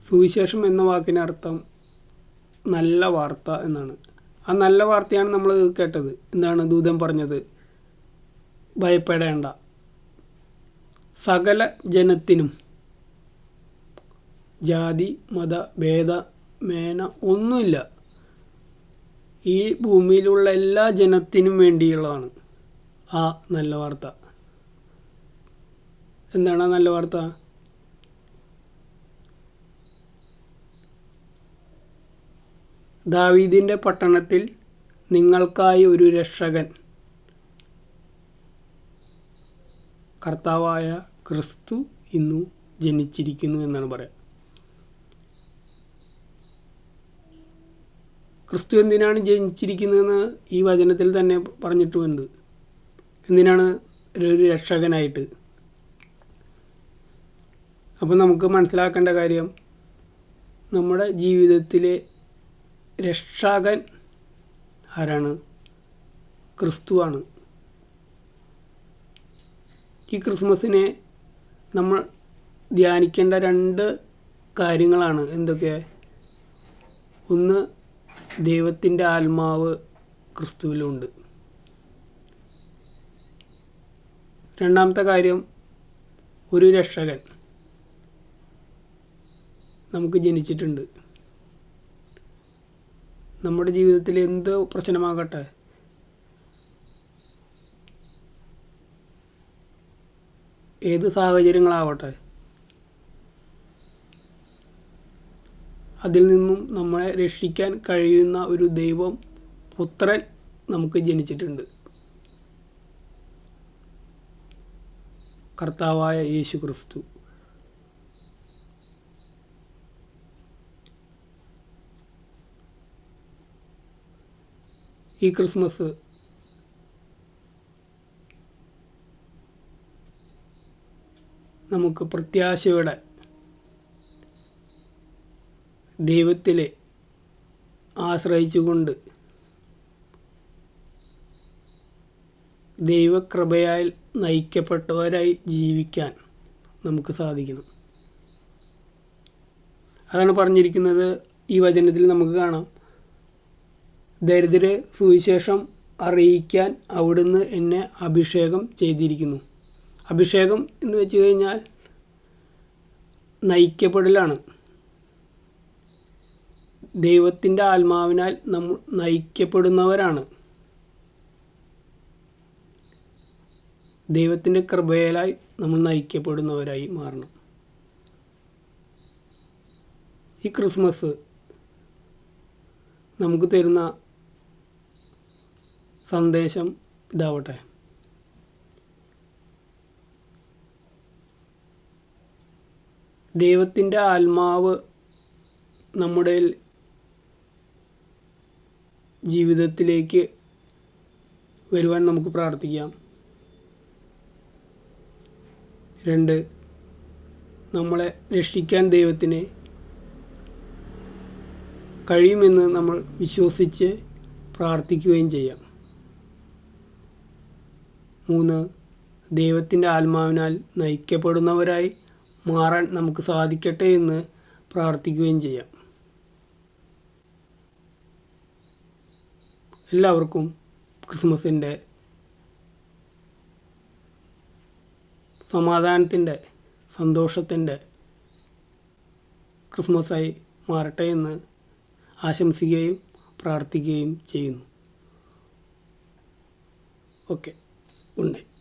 സുവിശേഷം എന്ന വാക്കിനർത്ഥം നല്ല വാർത്ത എന്നാണ്. ആ നല്ല വാർത്തയാണ് നമ്മൾ കേട്ടത്. എന്താണ് ദൂതൻ പറഞ്ഞത്? ഭയപ്പെടേണ്ട, സകല ജനത്തിനും, ജാതി മത ഭേദമേന ഒന്നുമില്ല, ഈ ഭൂമിയിലുള്ള എല്ലാ ജനത്തിനും വേണ്ടിയുള്ളതാണ് ആ നല്ല വാർത്ത. എന്താണ് ആ നല്ല വാർത്ത? ദാവീദിൻ്റെ പട്ടണത്തിൽ നിങ്ങൾക്കായി ഒരു രക്ഷകൻ, കർത്താവായ ക്രിസ്തു ഇന്നു ജനിച്ചിരിക്കുന്നു എന്നാണ് പറയുക. ക്രിസ്തു എന്തിനാണ് ജനിച്ചിരിക്കുന്നതെന്ന് ഈ വചനത്തിൽ തന്നെ പറഞ്ഞിട്ടുമുണ്ട്. എന്തിനാണ്? ഒരു രക്ഷകനായിട്ട്. അപ്പോൾ നമുക്ക് മനസ്സിലാക്കേണ്ട കാര്യം, നമ്മുടെ ജീവിതത്തിലെ രക്ഷകൻ ആരാണ്? ക്രിസ്തുവാണ്. ഈ ക്രിസ്മസിനെ നമ്മൾ ധ്യാനിക്കേണ്ട 2 കാര്യങ്ങളാണ്. എന്തൊക്കെ? ഒന്ന്, ദൈവത്തിൻ്റെ ആത്മാവ് ക്രിസ്തുവിലുണ്ട്. രണ്ടാമത്തെ കാര്യം, ഒരു രക്ഷകൻ നമുക്ക് ജനിച്ചിട്ടുണ്ട്. നമ്മുടെ ജീവിതത്തിൽ എന്ത് പ്രശ്നമാകട്ടെ, ഏത് സാഹചര്യങ്ങളാവട്ടെ, അതിൽ നിന്നും നമ്മളെ രക്ഷിക്കാൻ കഴിയുന്ന ഒരു ദൈവം പുത്രൻ നമുക്ക് ജനിച്ചിട്ടുണ്ട്. കർത്താവായ യേശു ക്രിസ്തു. ഈ ക്രിസ്മസ് നമുക്ക് പ്രത്യാശയോടെ ദൈവത്തിലെ ആശ്രയിച്ചുകൊണ്ട് ദൈവകൃപയാൽ നയിക്കപ്പെട്ടവരായി ജീവിക്കാൻ നമുക്ക് സാധിക്കണം. അതാണ് പറഞ്ഞിരിക്കുന്നത്. ഈ വചനത്തിൽ നമുക്ക് കാണാം, ദരിദ്രരെ സുവിശേഷം അറിയിക്കാൻ അവിടുന്ന് എന്നെ അഭിഷേകം ചെയ്തിരിക്കുന്നു. അഭിഷേകം എന്ന് വെച്ച് കഴിഞ്ഞാൽ നയിക്കപ്പെടലാണ്. ദൈവത്തിൻ്റെ ആത്മാവിനാൽ നമ്മൾ നയിക്കപ്പെടുന്നവരാണ്. ദൈവത്തിൻ്റെ കൃപയാലായി നമ്മൾ നയിക്കപ്പെടുന്നവരായി മാറണം. ഈ ക്രിസ്മസ് നമുക്ക് തരുന്ന സന്ദേശം ഇതാവട്ടെ. ദൈവത്തിൻ്റെ ആത്മാവ് നമ്മുടെ ജീവിതത്തിലേക്ക് വരുവാൻ നമുക്ക് പ്രാർത്ഥിക്കാം. 2, നമ്മളെ രക്ഷിക്കാൻ ദൈവത്തിന് കഴിയുമെന്ന് നമ്മൾ വിശ്വസിച്ച് പ്രാർത്ഥിക്കുകയും ചെയ്യാം. 3, ദൈവത്തിൻ്റെ ആത്മാവിനാൽ നയിക്കപ്പെടുന്നവരായി മാറാൻ നമുക്ക് സാധിക്കട്ടെ എന്ന് പ്രാർത്ഥിക്കുകയും ചെയ്യാം. എല്ലാവർക്കും ക്രിസ്മസിൻ്റെ സമാധാനത്തിൻ്റെ സന്തോഷത്തിൻ്റെ ക്രിസ്മസായി മാറട്ടെ എന്ന് ആശംസിക്കുകയും പ്രാർത്ഥിക്കുകയും ചെയ്യുന്നു. Okay, good night.